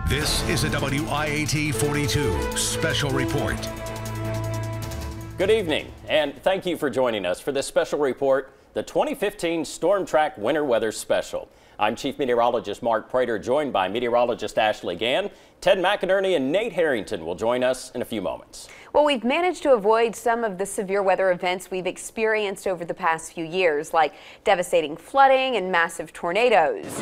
This is a WIAT 42 special report. Good evening, and thank you for joining us for this special report, the 2015 Storm Track Winter Weather Special. I'm Chief Meteorologist Mark Prater, joined by meteorologist Ashley Gann. Ted McInerney and Nate Harrington will join us in a few moments. Well, we've managed to avoid some of the severe weather events we've experienced over the past few years, like devastating flooding and massive tornadoes.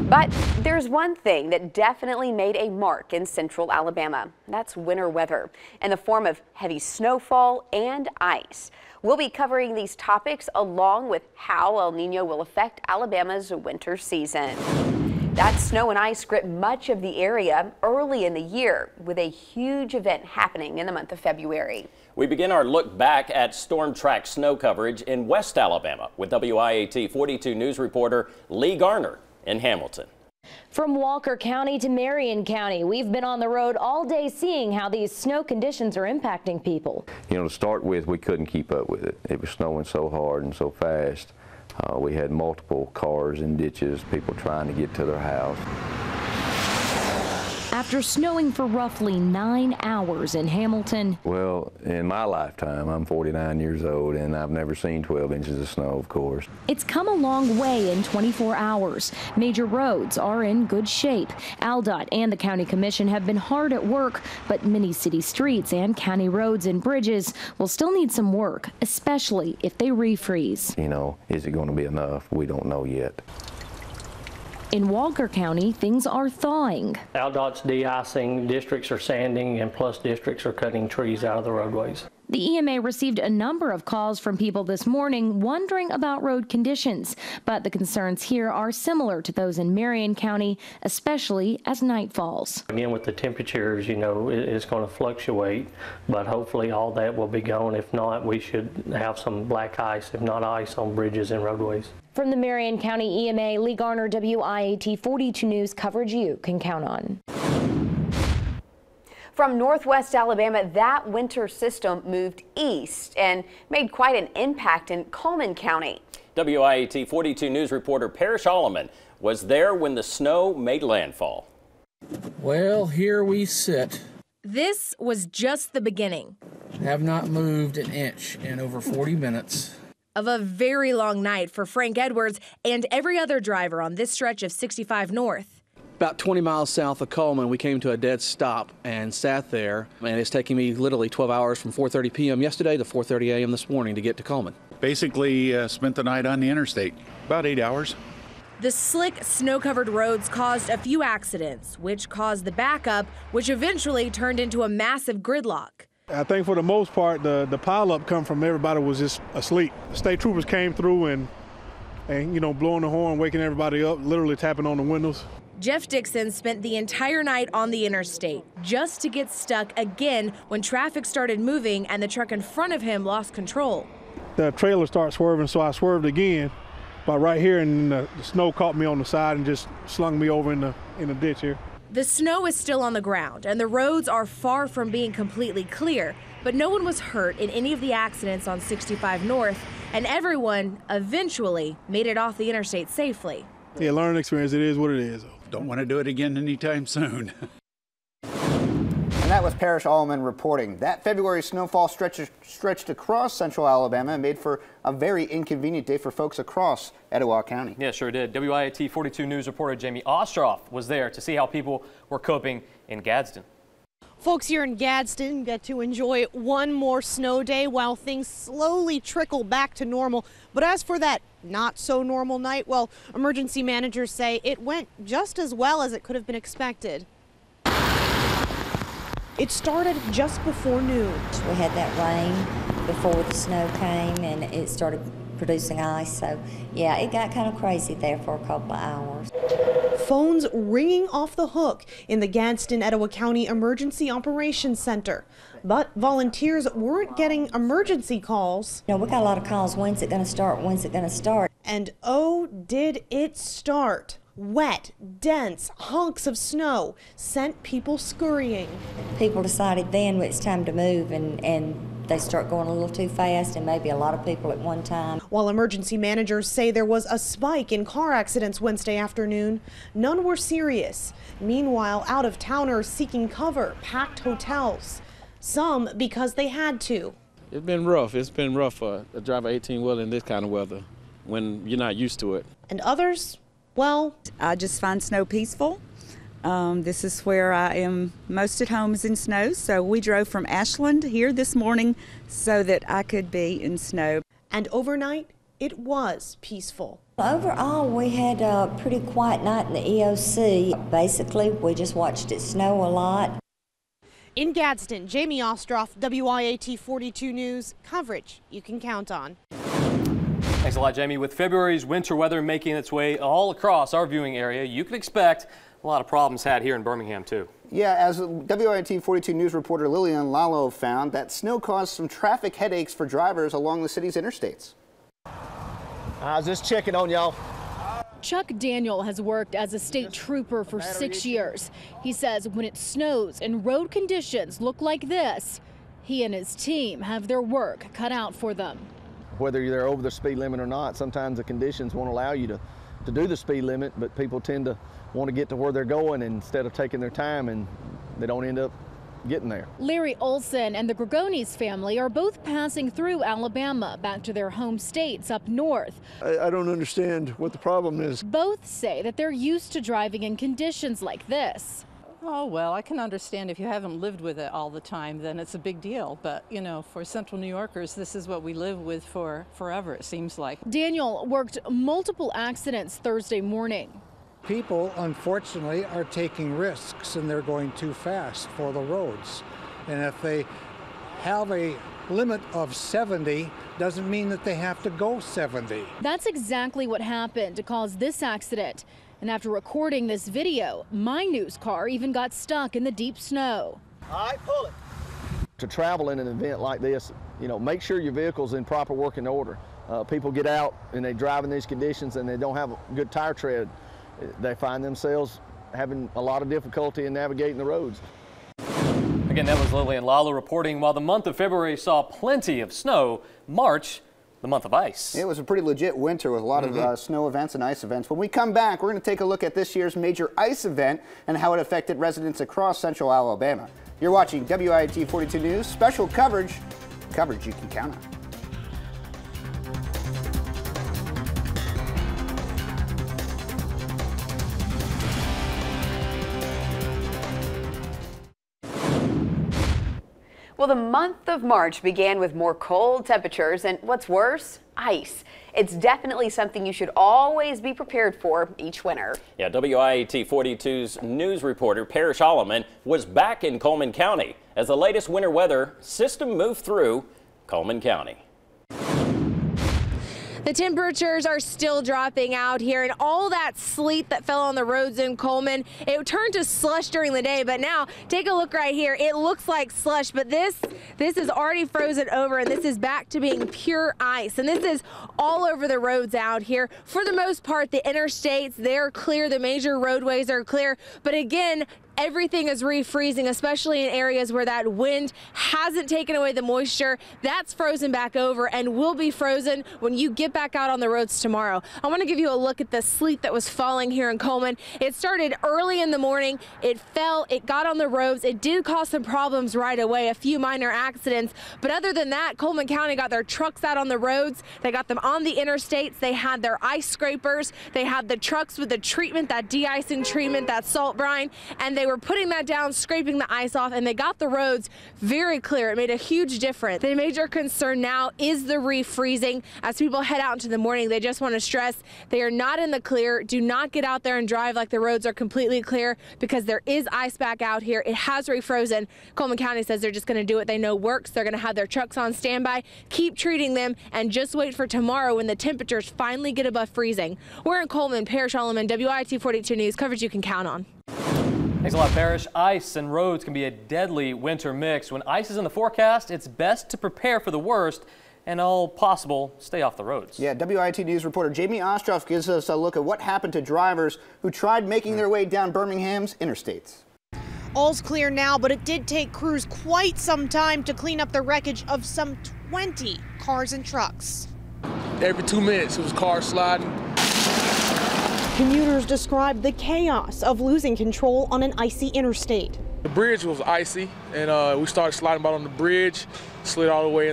But there's one thing that definitely made a mark in central Alabama. That's winter weather in the form of heavy snowfall and ice. We'll be covering these topics along with how El Nino will affect Alabama's winter season. That snow and ice gripped much of the area early in the year, with a huge event happening in the month of February. We begin our look back at storm track snow coverage in West Alabama with WIAT 42 News reporter Lee Garner in Hamilton. From Walker County to Marion County, we've been on the road all day seeing how these snow conditions are impacting people. You know, to start with, we couldn't keep up with it. It was snowing so hard and so fast. We had multiple cars in ditches, people trying to get to their house. After snowing for roughly 9 hours in Hamilton. Well, in my lifetime, I'm 49 years old, and I've never seen 12 inches of snow, of course. It's come a long way in 24 hours. Major roads are in good shape. ALDOT and the County Commission have been hard at work, but many city streets and county roads and bridges will still need some work, especially if they refreeze. You know, is it going to be enough? We don't know yet. In Walker County, things are thawing. ALDOT's de-icing, districts are sanding, and plus districts are cutting trees out of the roadways. The EMA received a number of calls from people this morning wondering about road conditions, but the concerns here are similar to those in Marion County, especially as night falls. Again, with the temperatures, you know, it's going to fluctuate, but hopefully all that will be gone. If not, we should have some black ice, if not ice, on bridges and roadways. From the Marion County EMA, Lee Garner, WIAT 42 News, coverage you can count on. From northwest Alabama, that winter system moved east and made quite an impact in Cullman County. WIAT 42 News reporter Parrish Alleman was there when the snow made landfall. Well, here we sit. This was just the beginning. Have not moved an inch in over 40 minutes. Of a very long night for Frank Edwards and every other driver on this stretch of 65 North. About 20 miles south of Cullman, we came to a dead stop and sat there, and it's taking me literally 12 hours from 4:30 p.m. yesterday to 4:30 a.m. this morning to get to Cullman. Basically spent the night on the interstate, about 8 hours. The slick, snow-covered roads caused a few accidents, which caused the backup, which eventually turned into a massive gridlock. I think for the most part, the pileup come from everybody was just asleep. State troopers came through and you know, blowing the horn, waking everybody up, literally tapping on the windows. Jeff Dixon spent the entire night on the interstate just to get stuck again when traffic started moving and the truck in front of him lost control. The trailer started swerving, so I swerved again, but right here, and the snow caught me on the side and just slung me over in the ditch here. The snow is still on the ground and the roads are far from being completely clear, but no one was hurt in any of the accidents on 65 North, and everyone eventually made it off the interstate safely. Yeah, learning experience, it is what it is. Don't want to do it again anytime soon. And that was Parrish Alleman reporting. That February snowfall stretched across central Alabama and made for a very inconvenient day for folks across Etowah County. Yeah, sure did. WIAT 42 News reporter Jamie Ostroff was there to see how people were coping in Gadsden. Folks here in Gadsden get to enjoy one more snow day while things slowly trickle back to normal. But as for that not so normal night, well, emergency managers say it went just as well as it could have been expected. It started just before noon. We had that rain before the snow came and it started producing ice, so yeah, it got kind of crazy there for a couple of hours. Phones ringing off the hook in the Gadsden Etowah County Emergency Operations Center. But volunteers weren't getting emergency calls. You know, we got a lot of calls, when's it going to start, when's it going to start? And oh, did it start. Wet, dense hunks of snow sent people scurrying. People decided then it's time to move and they start going a little too fast and maybe a lot of people at one time. While emergency managers say there was a spike in car accidents Wednesday afternoon, none were serious. Meanwhile, out-of-towners seeking cover packed hotels, some because they had to. It's been rough. It's been rough for a driver 18-wheeler in this kind of weather when you're not used to it. And others, well, I just find snow peaceful. This is where I am most at home, is in snow. So we drove from Ashland here this morning so that I could be in snow. And overnight, it was peaceful. Overall, we had a pretty quiet night in the EOC. Basically, we just watched it snow a lot. In Gadsden, Jamie Ostroff, WIAT 42 News, coverage you can count on. Thanks a lot, Jamie. With February's winter weather making its way all across our viewing area, you can expect a lot of problems had here in Birmingham, too. Yeah, as WIAT 42 News reporter Lillian Lalo found, that snow caused some traffic headaches for drivers along the city's interstates. I was just checking on y'all. Chuck Daniel has worked as a state trooper for 6 years. He says when it snows and road conditions look like this, he and his team have their work cut out for them. Whether you're over the speed limit or not, sometimes the conditions won't allow you to do the speed limit, but people tend to want to get to where they're going instead of taking their time, and they don't end up getting there. Larry Olson and the Gregonis family are both passing through Alabama back to their home states up north. I don't understand what the problem is. Both say that they're used to driving in conditions like this. Oh, well, I can understand if you haven't lived with it all the time, then it's a big deal. But, you know, for Central New Yorkers, this is what we live with for forever, it seems like. Daniel worked multiple accidents Thursday morning. People, unfortunately, are taking risks and they're going too fast for the roads. And if they have a limit of 70, doesn't mean that they have to go 70. That's exactly what happened to cause this accident. And after recording this video, my news car even got stuck in the deep snow. All right, pull it. To travel in an event like this, you know, make sure your vehicle's in proper working order. People get out and they drive in these conditions and they don't have a good tire tread. They find themselves having a lot of difficulty in navigating the roads. Again, that was Lillian Lalo reporting. While the month of February saw plenty of snow, March, the month of ice. It was a pretty legit winter with a lot of snow events and ice events. When we come back, we're going to take a look at this year's major ice event and how it affected residents across central Alabama. You're watching WIAT 42 News, special coverage you can count on. Well, the month of March began with more cold temperatures and what's worse, ice. It's definitely something you should always be prepared for each winter. Yeah, WIAT 42's news reporter Parrish Alleman was back in Coleman County as the latest winter weather system moved through Coleman County. The temperatures are still dropping out here, and all that sleet that fell on the roads in Coleman, it turned to slush during the day, but now take a look right here. It looks like slush, but this is already frozen over, and this is back to being pure ice. And this is all over the roads out here. For the most part, the interstates, they're clear. The major roadways are clear. But again, everything is refreezing, especially in areas where that wind hasn't taken away the moisture. That's frozen back over and will be frozen when you get back out on the roads tomorrow. I want to give you a look at the sleet that was falling here in Coleman. It started early in the morning. It fell, it got on the roads. It did cause some problems right away, a few minor accidents. But other than that, Coleman County got their trucks out on the roads. They got them on the interstates. They had their ice scrapers. They had the trucks with the treatment, that de-icing treatment, that salt brine, and they were putting that down, scraping the ice off, and they got the roads very clear. It made a huge difference. The major concern now is the refreezing. As people head out into the morning, they just want to stress they are not in the clear. Do not get out there and drive like the roads are completely clear, because there is ice back out here. It has refrozen. Coleman County says they're just going to do what they know works. They're going to have their trucks on standby, keep treating them, and just wait for tomorrow when the temperatures finally get above freezing. We're in Coleman. Parrish Alleman, WIAT 42 News, coverage you can count on. Thanks a lot, Parrish. Ice and roads can be a deadly winter mix. When ice is in the forecast, it's best to prepare for the worst and all possible, stay off the roads. Yeah, WIAT News reporter Jamie Ostroff gives us a look at what happened to drivers who tried making their way down Birmingham's interstates. All's clear now, but it did take crews quite some time to clean up the wreckage of some 20 cars and trucks. Every 2 minutes, it was cars sliding. Commuters described the chaos of losing control on an icy interstate. The bridge was icy, and we started sliding about on the bridge, slid all the way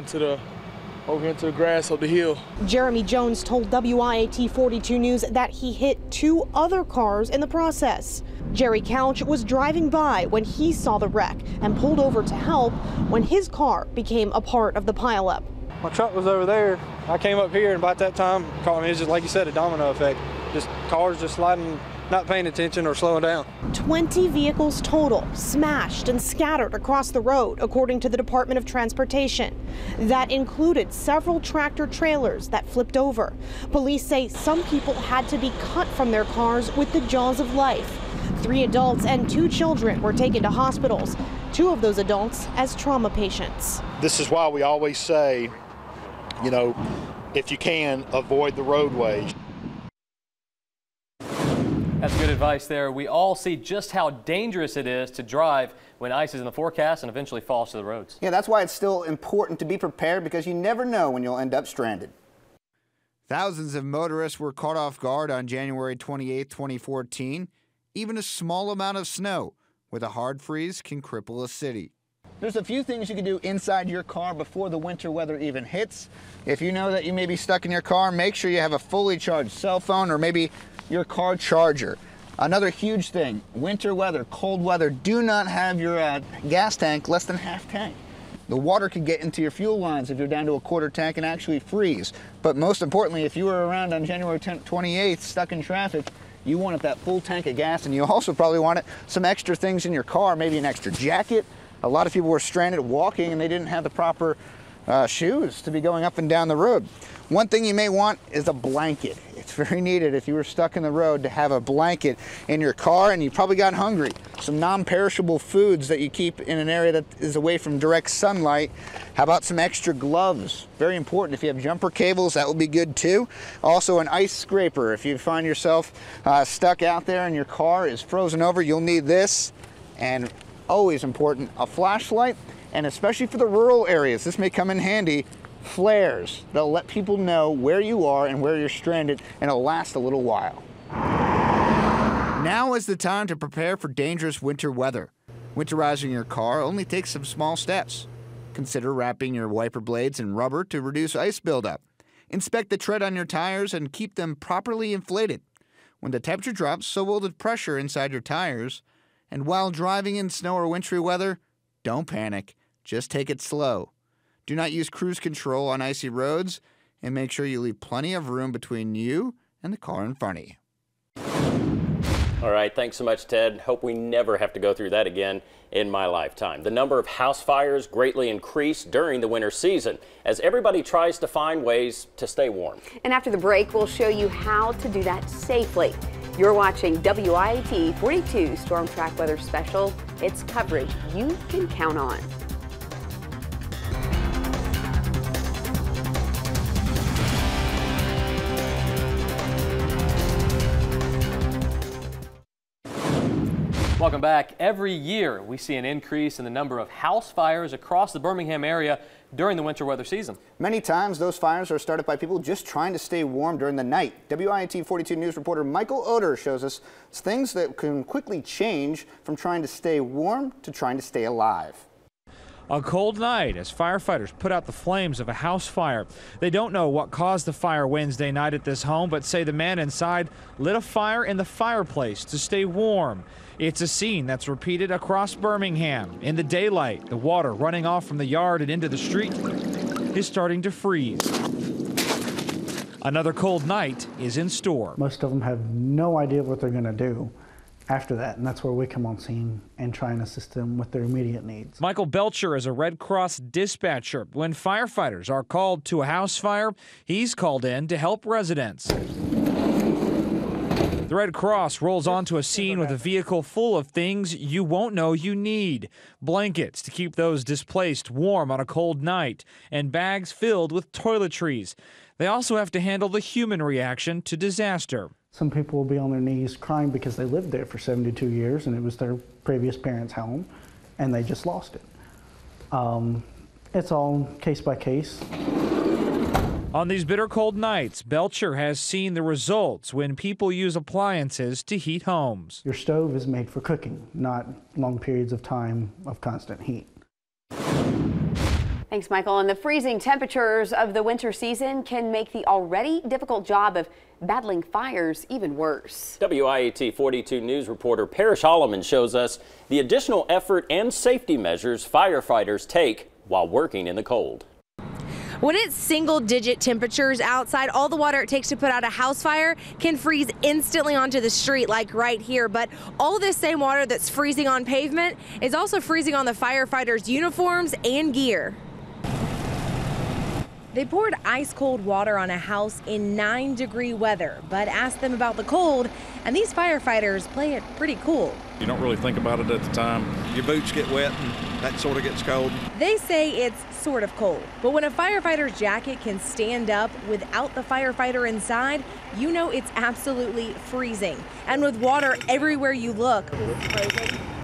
over into the grass of the hill. Jeremy Jones told WIAT 42 News that he hit 2 other cars in the process. Jerry Couch was driving by when he saw the wreck and pulled over to help when his car became a part of the pileup. My truck was over there. I came up here, and by that time, it was just, like you said, a domino effect. Just cars just sliding, not paying attention or slowing down. 20 vehicles total smashed and scattered across the road, according to the Department of Transportation. That included several tractor trailers that flipped over. Police say some people had to be cut from their cars with the jaws of life. 3 adults and 2 children were taken to hospitals, 2 of those adults as trauma patients. This is why we always say, you know, if you can, avoid the roadways. That's good advice there. We all see just how dangerous it is to drive when ice is in the forecast and eventually falls to the roads. Yeah, that's why it's still important to be prepared, because you never know when you'll end up stranded. Thousands of motorists were caught off guard on January 28, 2014. Even a small amount of snow with a hard freeze can cripple a city. There's a few things you can do inside your car before the winter weather even hits. If you know that you may be stuck in your car, make sure you have a fully charged cell phone or maybe your car charger. Another huge thing, winter weather, cold weather, do not have your gas tank less than half tank. The water could get into your fuel lines if you're down to a quarter tank and actually freeze. But most importantly, if you were around on January 28th stuck in traffic, you wanted that full tank of gas, and you also probably wanted some extra things in your car, maybe an extra jacket. A lot of people were stranded walking and they didn't have the proper shoes to be going up and down the road. One thing you may want is a blanket. It's very needed if you were stuck in the road to have a blanket in your car and you probably got hungry. Some non-perishable foods that you keep in an area that is away from direct sunlight. How about some extra gloves? Very important. If you have jumper cables, that will be good too. Also an ice scraper. If you find yourself stuck out there and your car is frozen over, you'll need this. And always important, a flashlight, and especially for the rural areas, this may come in handy, flares. They'll let people know where you are and where you're stranded, and it'll last a little while. Now is the time to prepare for dangerous winter weather. Winterizing your car only takes some small steps. Consider wrapping your wiper blades in rubber to reduce ice buildup. Inspect the tread on your tires and keep them properly inflated. When the temperature drops, so will the pressure inside your tires. And while driving in snow or wintry weather, don't panic. Just take it slow. Do not use cruise control on icy roads, and make sure you leave plenty of room between you and the car in front of you. All right, thanks so much, Ted. Hope we never have to go through that again in my lifetime. The number of house fires greatly increased during the winter season as everybody tries to find ways to stay warm. And after the break, we'll show you how to do that safely. You're watching WIAT 42 Storm Track Weather Special. It's coverage you can count on. Welcome back. Every year we see an increase in the number of house fires across the Birmingham area during the winter weather season. Many times those fires are started by people just trying to stay warm during the night. WIAT 42 News reporter Michael Oder shows us things that can quickly change from trying to stay warm to trying to stay alive. A cold night as firefighters put out the flames of a house fire. They don't know what caused the fire Wednesday night at this home, but say the man inside lit a fire in the fireplace to stay warm. It's a scene that's repeated across Birmingham. In the daylight, the water running off from the yard and into the street is starting to freeze. Another cold night is in store. Most of them have no idea what they're going to do after that, and that's where we come on scene and try and assist them with their immediate needs. Michael Belcher is a Red Cross dispatcher. When firefighters are called to a house fire, he's called in to help residents. The Red Cross rolls onto a scene with a vehicle full of things you won't know you need. Blankets to keep those displaced warm on a cold night, and bags filled with toiletries. They also have to handle the human reaction to disaster. Some people will be on their knees crying because they lived there for 72 years and it was their previous parents' home and they just lost it. It's all case by case. On these bitter cold nights, Belcher has seen the results when people use appliances to heat homes. Your stove is made for cooking, not long periods of time of constant heat. Thanks, Michael. And the freezing temperatures of the winter season can make the already difficult job of battling fires even worse. WIAT 42 News reporter Parrish Holloman shows us the additional effort and safety measures firefighters take while working in the cold. When it's single-digit temperatures outside, all the water it takes to put out a house fire can freeze instantly onto the street, like right here. But all this same water that's freezing on pavement is also freezing on the firefighters' uniforms and gear. They poured ice-cold water on a house in 9-degree weather, but asked them about the cold, and these firefighters play it pretty cool. You don't really think about it at the time. Your boots get wet and that sort of gets cold. They say it's sort of cold, but when a firefighter's jacket can stand up without the firefighter inside, you know it's absolutely freezing. And with water everywhere you look,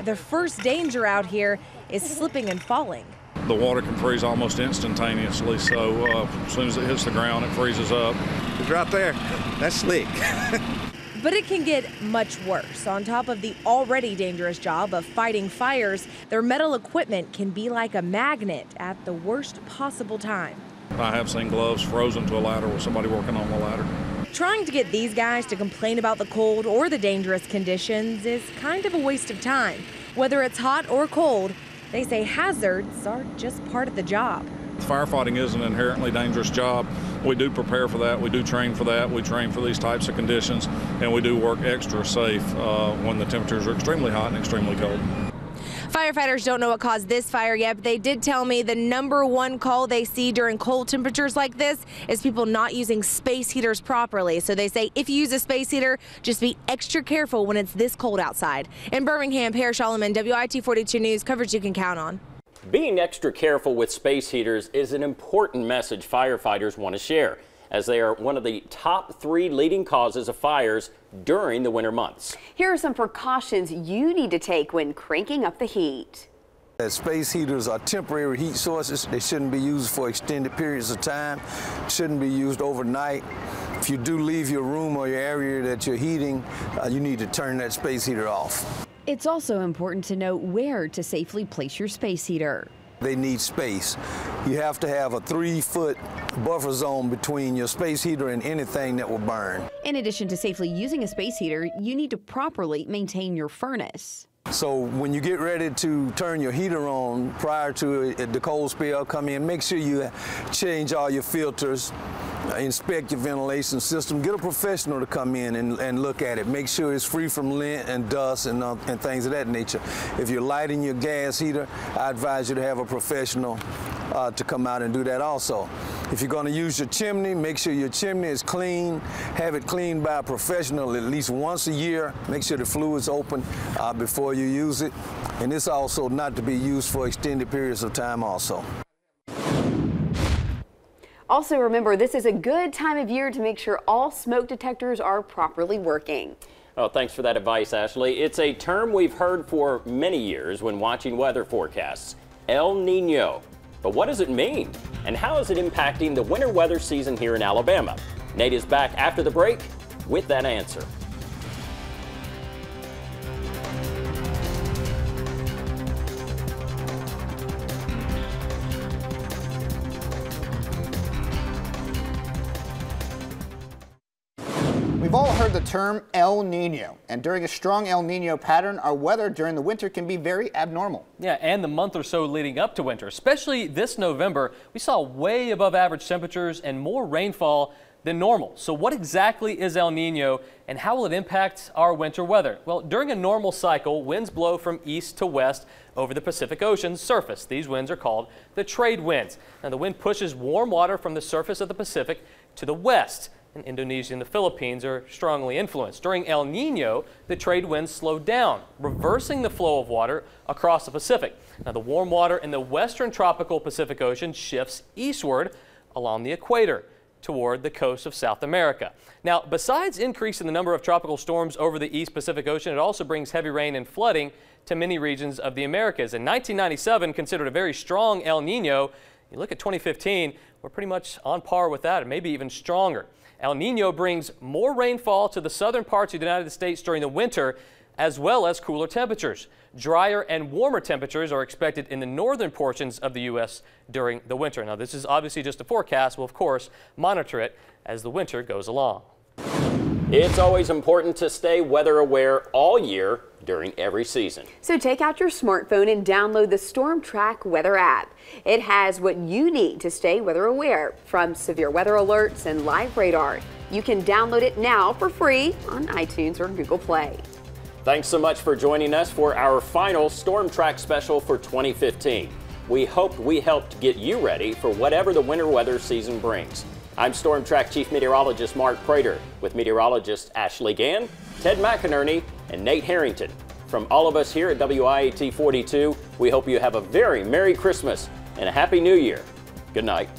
the first danger out here is slipping and falling. The water can freeze almost instantaneously, so as soon as it hits the ground, it freezes up. It's right there. That's slick. But it can get much worse. On top of the already dangerous job of fighting fires, their metal equipment can be like a magnet at the worst possible time. I have seen gloves frozen to a ladder with somebody working on the ladder. Trying to get these guys to complain about the cold or the dangerous conditions is kind of a waste of time. Whether it's hot or cold, they say hazards are just part of the job. Firefighting is an inherently dangerous job. We do prepare for that. We do train for that. We train for these types of conditions, and we do work extra safe when the temperatures are extremely hot and extremely cold. Firefighters don't know what caused this fire yet, but they did tell me the #1 call they see during cold temperatures like this is people not using space heaters properly. So they say if you use a space heater, just be extra careful when it's this cold outside. In Birmingham, Parrish Holloman, WIAT 42 News, coverage you can count on. Being extra careful with space heaters is an important message firefighters want to share, as they are one of the top 3 leading causes of fires during the winter months. Here are some precautions you need to take when cranking up the heat. Space heaters are temporary heat sources. They shouldn't be used for extended periods of time, shouldn't be used overnight. If you do leave your room or your area that you're heating, you need to turn that space heater off. It's also important to know where to safely place your space heater. They need space. You have to have a 3-foot buffer zone between your space heater and anything that will burn. In addition to safely using a space heater, you need to properly maintain your furnace. So when you get ready to turn your heater on prior to the cold spell come in, make sure you change all your filters, inspect your ventilation system, get a professional to come in and look at it. Make sure it's free from lint and dust and things of that nature. If you're lighting your gas heater, I advise you to have a professional to come out and do that also. If you're going to use your chimney, make sure your chimney is clean. Have it cleaned by a professional at least once a year. Make sure the fluid's open before you use it. And it's also not to be used for extended periods of time also. Also remember, this is a good time of year to make sure all smoke detectors are properly working. Oh, thanks for that advice, Ashley. It's a term we've heard for many years when watching weather forecasts, El Nino. But what does it mean? And how is it impacting the winter weather season here in Alabama? Nate is back after the break with that answer. We've all heard the term El Nino, and during a strong El Nino pattern, our weather during the winter can be very abnormal. Yeah, and the month or so leading up to winter, especially this November, we saw way above average temperatures and more rainfall than normal. So what exactly is El Nino and how will it impact our winter weather? Well, during a normal cycle, winds blow from east to west over the Pacific Ocean's surface. These winds are called the trade winds. Now, the wind pushes warm water from the surface of the Pacific to the west. And Indonesia and the Philippines are strongly influenced. During El Nino, the trade winds slow down, reversing the flow of water across the Pacific. Now, the warm water in the western tropical Pacific Ocean shifts eastward along the equator. toward the coast of South America. Now, besides increasing the number of tropical storms over the East Pacific Ocean, it also brings heavy rain and flooding to many regions of the Americas. In 1997, considered a very strong El Nino. You look at 2015, we're pretty much on par with that, and maybe even stronger. El Nino brings more rainfall to the southern parts of the United States during the winter, as well as cooler temperatures. Drier and warmer temperatures are expected in the northern portions of the U.S. during the winter. Now, this is obviously just a forecast. We'll, of course, monitor it as the winter goes along. It's always important to stay weather aware all year during every season. So take out your smartphone and download the StormTrack weather app. It has what you need to stay weather aware, from severe weather alerts and live radar. You can download it now for free on iTunes or Google Play. Thanks so much for joining us for our final StormTrack special for 2015. We hope we helped get you ready for whatever the winter weather season brings. I'm StormTrack Chief Meteorologist Mark Prater with meteorologists Ashley Gann, Ted McInerney, and Nate Harrington. From all of us here at WIAT 42, we hope you have a very Merry Christmas and a Happy New Year. Good night.